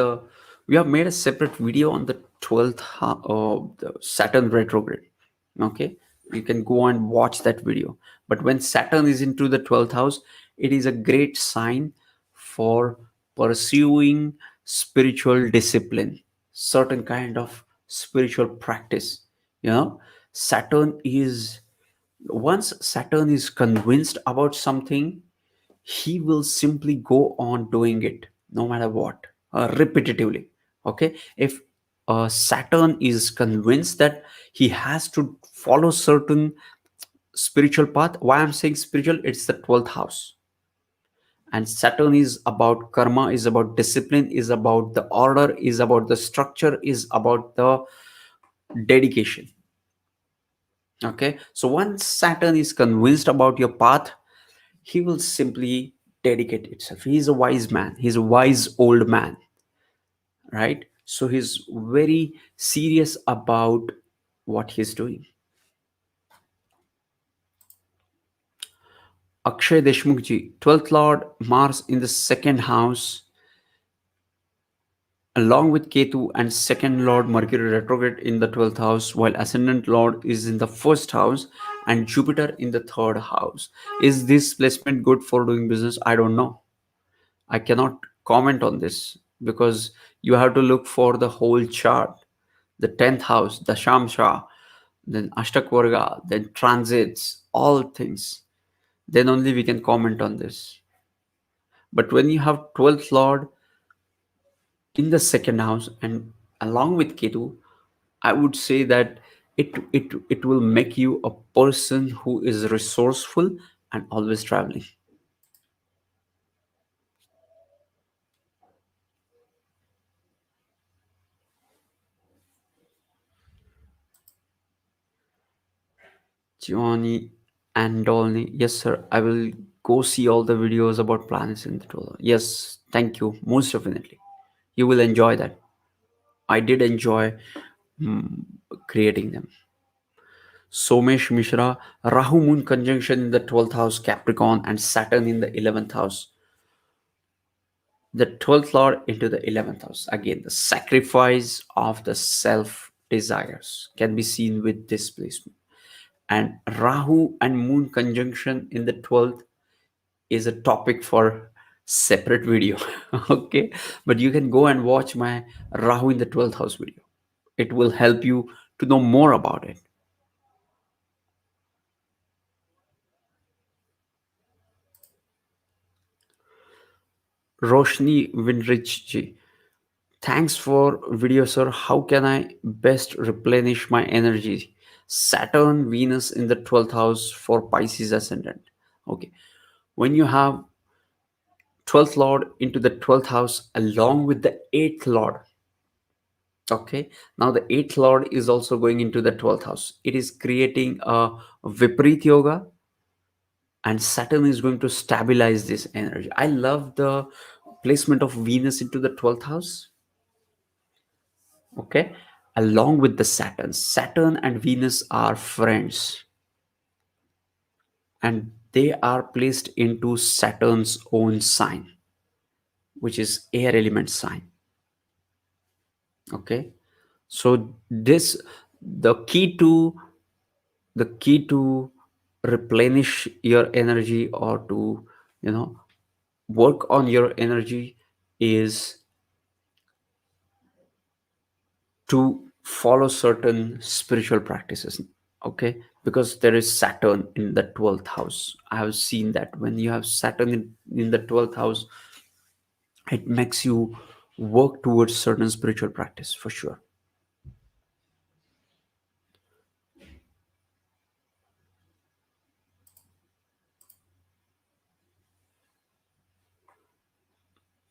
we have made a separate video on the 12th of the Saturn retrograde. Okay, you can go and watch that video. But when Saturn is into the 12th house, it is a great sign for pursuing spiritual discipline, certain kind of spiritual practice. Saturn is once Saturn is convinced about something, he will simply go on doing it no matter what, repetitively. Okay, if Saturn is convinced that he has to follow certain spiritual path, why I'm saying spiritual, it's the 12th house. And Saturn is about karma, is about discipline, is about the order, is about the structure, is about the dedication. Okay, so once Saturn is convinced about your path, he will simply dedicate itself. He's a wise man, he's a wise old man, right? So he's very serious about what he's doing. Akshay Deshmukh ji, 12th lord Mars in the second house along with Ketu, and second lord Mercury retrograde in the 12th house, while ascendant lord is in the first house and Jupiter in the third house. Is this placement good for doing business? I don't know. I cannot comment on this because you have to look for the whole chart, the 10th house, the Shamsha, then Ashtakvarga, then transits, all things. Then only we can comment on this. But when you have 12th Lord in the second house and along with Ketu, I would say that it will make you a person who is resourceful and always traveling. Johnny and Dolny. Yes, sir. I will go see all the videos about planets in the 12th. Yes, thank you. Most definitely. You will enjoy that. I did enjoy mm, creating them. Somesh Mishra, Rahu Moon conjunction in the 12th house, Capricorn, and Saturn in the 11th house. The 12th Lord into the 11th house. Again, the sacrifice of the self desires can be seen with this placement. And Rahu and Moon conjunction in the 12th is a topic for separate video. Okay, but you can go and watch my Rahu in the 12th house video. It will help you to know more about it. Roshni Winrich ji, thanks for video, sir. How can I best replenish my energy? Saturn, Venus in the 12th house for Pisces ascendant. Okay. When you have 12th Lord into the 12th house along with the 8th Lord. Okay. Now the 8th Lord is also going into the 12th house. It is creating a Viparit Yoga, and Saturn is going to stabilize this energy. I love the placement of Venus into the 12th house. Okay, along with the Saturn and Venus are friends, and they are placed into Saturn's own sign, which is air element sign. Okay, so this the key to the key to replenish your energy, or to you know work on your energy, is to follow certain spiritual practices. Okay, because there is Saturn in the 12th house. I have seen that when you have Saturn in the 12th house, it makes you work towards certain spiritual practice for sure.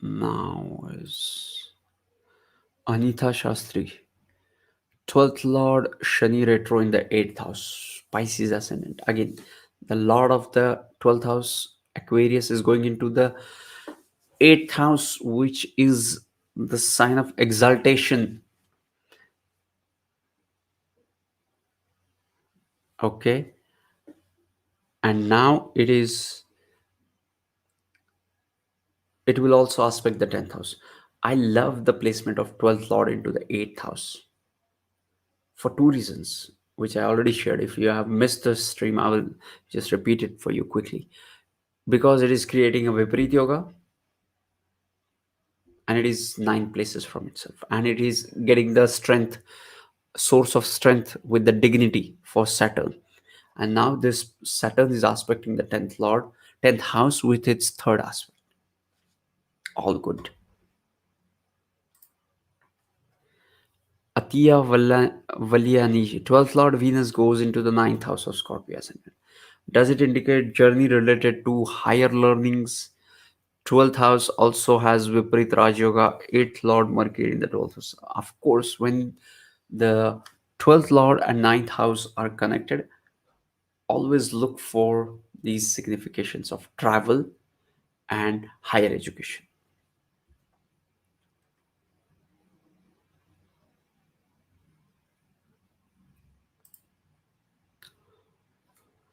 Now is Anita Shastri, 12th Lord Shani retro in the 8th house, Pisces ascendant. Again, the Lord of the 12th house, Aquarius, is going into the 8th house, which is the sign of exaltation. Okay, and now it will also aspect the 10th house. I love the placement of 12th Lord into the 8th house for two reasons, which I already shared. If you have missed the stream, I will just repeat it for you quickly. Because it is creating a Viparit Yoga, and it is 9 places from itself, and it is getting the strength, source of strength with the dignity for Saturn. And now this Saturn is aspecting the 10th Lord, 10th house with its third aspect. All good. Atiya Valiani, 12th Lord Venus goes into the 9th house of Scorpio ascendant. Does it indicate journey related to higher learnings? 12th house also has Viparit Raj Yoga, 8th Lord Mercury in the 12th house. Of course, when the 12th Lord and 9th house are connected, always look for these significations of travel and higher education.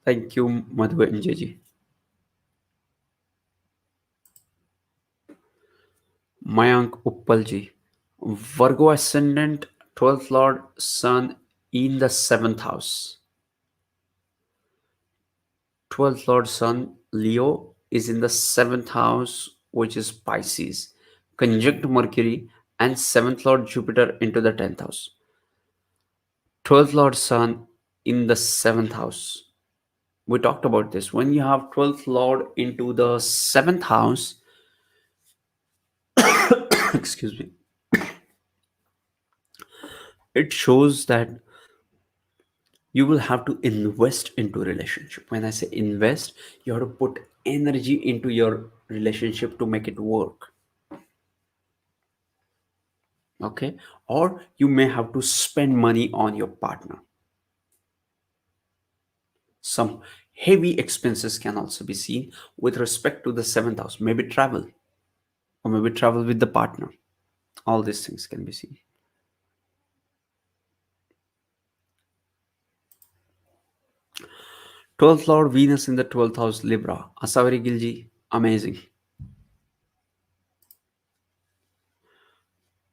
Thank you, Madhva Injeji. Mayank Uppalji. Virgo ascendant, 12th Lord, Sun in the 7th house. 12th Lord, Sun, Leo, is in the 7th house, which is Pisces, conjunct Mercury, and 7th Lord, Jupiter, into the 10th house. 12th Lord, Sun in the 7th house. We talked about this. When you have 12th Lord into the 7th house, excuse me, it shows that you will have to invest into relationship. When I say invest, you have to put energy into your relationship to make it work. Okay, or you may have to spend money on your partner. Some heavy expenses can also be seen with respect to the 7th house. Maybe travel, or maybe travel with the partner. All these things can be seen. 12th Lord Venus in the 12th house Libra. Asawari Gilji, amazing.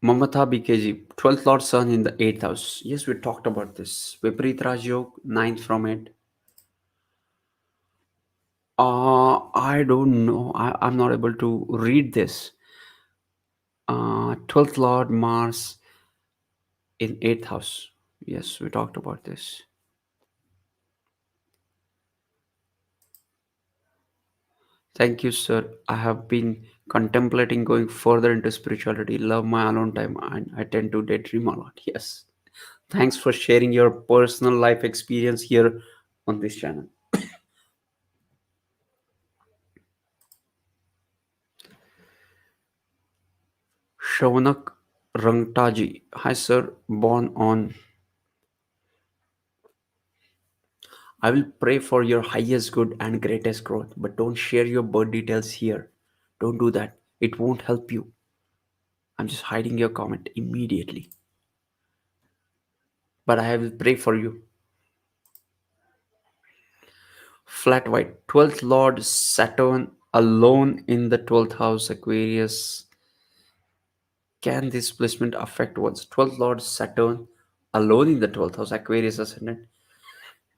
Mamata BKG, 12th Lord Sun in the 8th house. Yes, we talked about this. Viparit Raj Yog, 9th from it. I don't know. I'm not able to read this. 12th Lord Mars in 8th house. Yes, we talked about this. Thank you, sir. I have been contemplating going further into spirituality, love my alone time, and I tend to daydream a lot. Yes. Thanks for sharing your personal life experience here on this channel. Shavanak Rangtaji. Hi, sir. Born on. I will pray for your highest good and greatest growth, but don't share your birth details here. Don't do that. It won't help you. I'm just hiding your comment immediately. But I will pray for you. Flat white. 12th Lord Saturn alone in the 12th house Aquarius. Can this placement affect one's 12th Lord Saturn alone in the 12th house Aquarius ascendant?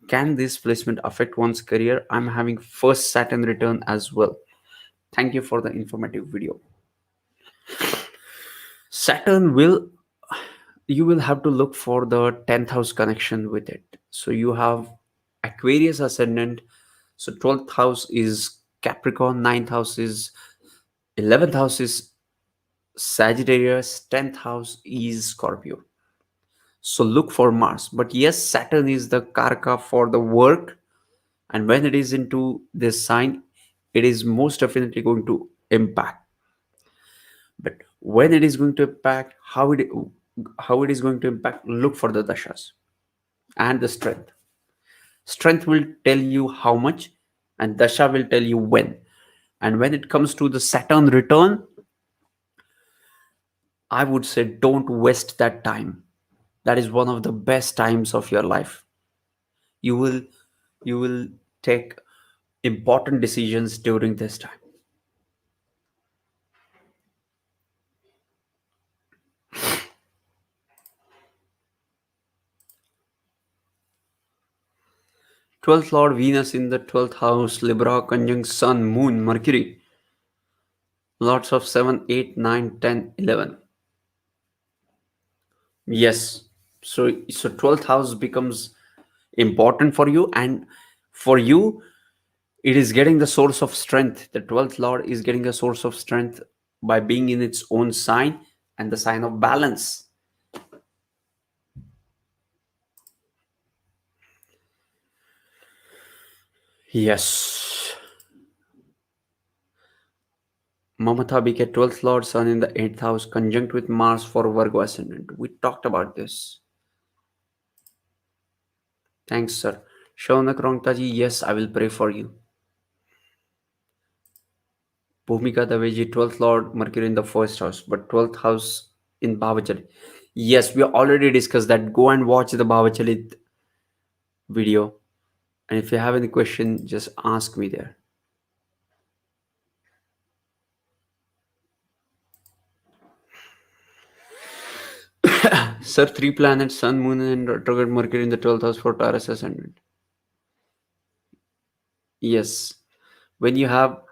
Can this placement affect one's career? I'm having first Saturn return as well. Thank you for the informative video. Saturn will, you will have to look for the 10th house connection with it. So you have Aquarius ascendant. So 12th house is Capricorn, 9th house is 11th house is Sagittarius, 10th house is Scorpio. So look for Mars. But yes, Saturn is the karaka for the work, and when it is into this sign, it is most definitely going to impact. But when it is going to impact, how it is going to impact, look for the dashas and the strength. Strength will tell you how much, and dasha will tell you when. And when it comes to the Saturn return, I would say don't waste that time. That is one of the best times of your life. You will you will take important decisions during this time. 12th Lord Venus in the 12th house, Libra conjunct Sun, Moon, Mercury. Lots of 7, 8, 9, 10, 11. Yes. So 12th house becomes important for you, and for you it is getting the source of strength. The 12th Lord is getting a source of strength by being in its own sign and the sign of balance. Yes. Mamata BK 12th Lord Sun in the 8th house conjunct with Mars for Virgo ascendant. We talked about this. Thanks, sir. Shaunak Rongtaji, yes, I will pray for you. Bhumika Daveji, 12th Lord Mercury in the first house, but 12th house in Bhavachali. Yes, we already discussed that. Go and watch the Bhavachali video. And if you have any question, just ask me there. Sir, three planets, Sun, Moon, and retrograde Mercury in the 12th house for Taurus ascendant. Yes. When you have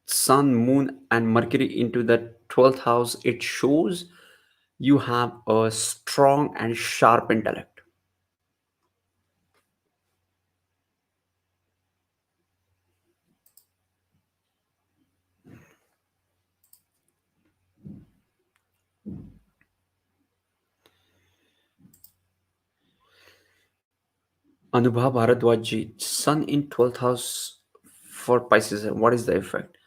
Sun, Moon, and Mercury into the 12th house, it shows you have a strong and sharp intellect. Anubha Bharadwaj, Sun in 12th house for Pisces. What is the effect?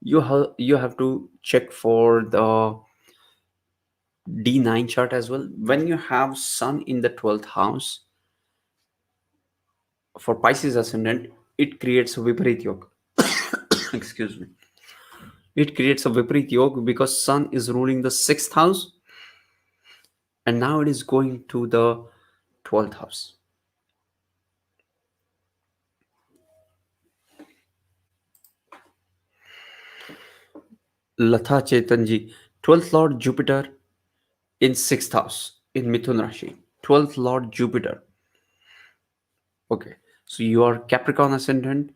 You have to check for the D9 chart as well. When you have Sun in the 12th house for Pisces ascendant, it creates a Viparit Yoga. Excuse me. It creates a Viprit Yoga because Sun is ruling the 6th house and now it is going to the 12th house. Latha Chetanji, 12th Lord Jupiter in 6th house in Mithun Rashi. 12th Lord Jupiter. Okay, so you are Capricorn ascendant,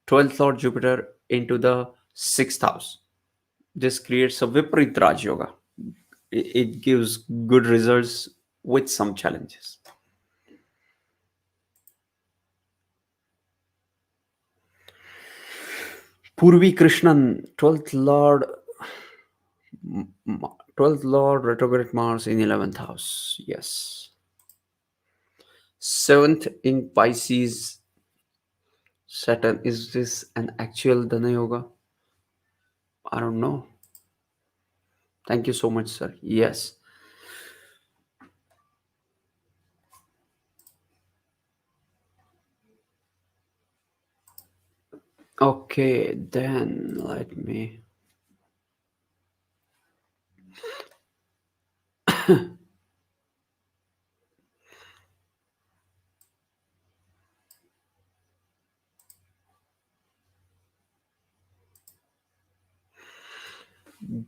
12th Lord Jupiter into the 6th house. This creates a Viparit Raj Yoga. It gives good results with some challenges. Purvi Krishnan, 12th Lord 12th Lord retrograde Mars in 11th house. Yes. 7th in Pisces Saturn. Is this an actual Dana Yoga? I don't know. Thank you so much, sir. Yes. Okay, then let me.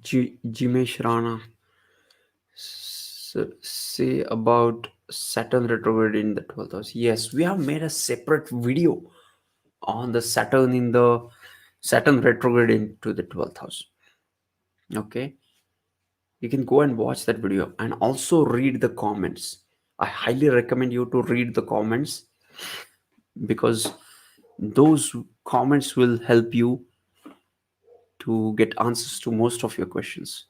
Jimesh Rana say about Saturn retrograde in the 12th house. Yes, we have made a separate video on the Saturn retrograde into the 12th house. Okay, you can go and watch that video and also read the comments. I highly recommend you to read the comments because those comments will help you to get answers to most of your questions.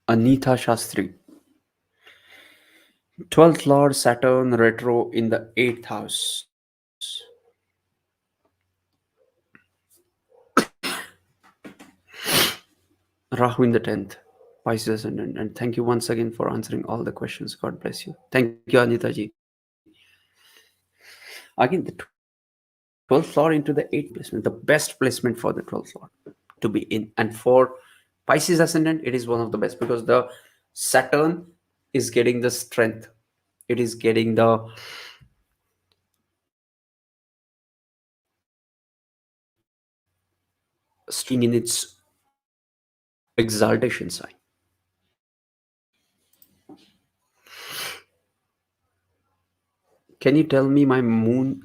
Anita Shastri, 12th Lord Saturn retro in the 8th house. Rahu in the 10th, Pisces ascendant. And thank you once again for answering all the questions. God bless you. Thank you, Anita ji. Again, the 12th Lord into the 8th placement, the best placement for the 12th Lord to be in. And for Pisces ascendant, it is one of the best because the Saturn is getting the strength. It is getting the string in its exaltation sign. Can you tell me my moon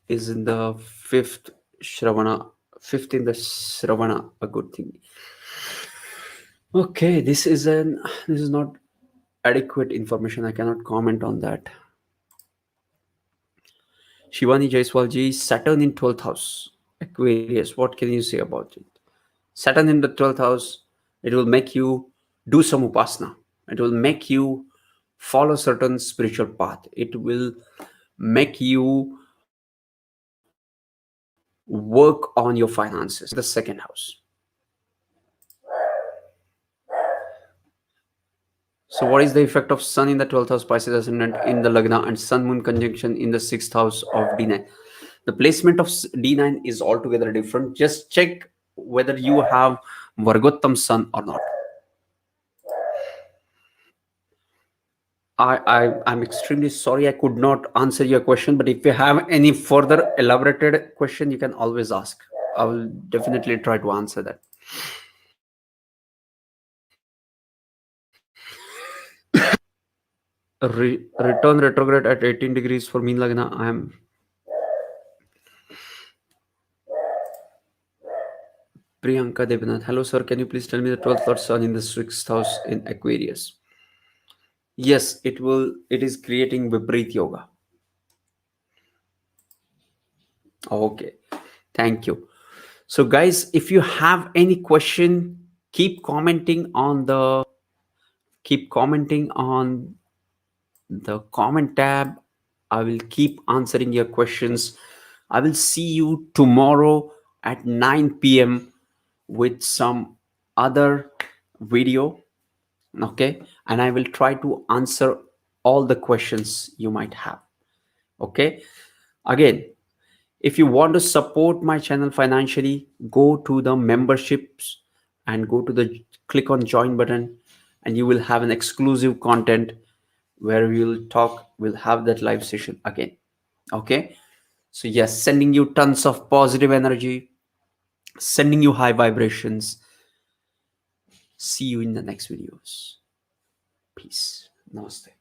is in the fifth Shravana, fifth in the Shravana, a good thing. Okay, this is not adequate information. I cannot comment on that. Shivani Jaiswalji, Saturn in 12th house, Aquarius. What can you say about it? Saturn in the 12th house, it will make you do some upasana. It will make you follow certain spiritual path. It will make you work on your finances. The second house. So what is the effect of Sun in the 12th house, Pisces ascendant in the Lagna, and Sun Moon conjunction in the 6th house of D9? The placement of D9 is altogether different. Just check whether you have Vargottam Sun or not. I'm extremely sorry I could not answer your question, but if you have any further elaborated question, you can always ask. I will definitely try to answer that. Return retrograde at 18 degrees for Meen Lagna. I am Priyanka Devnath. Hello, sir. Can you please tell me the 12th Lord Sun in the 6th house in Aquarius? Yes, it will. It is creating Viprit Yoga. Okay. Thank you. So, guys, if you have any question, keep commenting on the comment tab. I will keep answering your questions. I will see you tomorrow at 9 p.m. with some other video. Okay, and I will try to answer all the questions you might have. Okay, again, If you want to support my channel financially, go to the memberships and go to the click on join button, and you will have an exclusive content where we'll have that live session again. Okay. So yes, sending you tons of positive energy, sending you high vibrations. See you in the next videos. Peace. Namaste.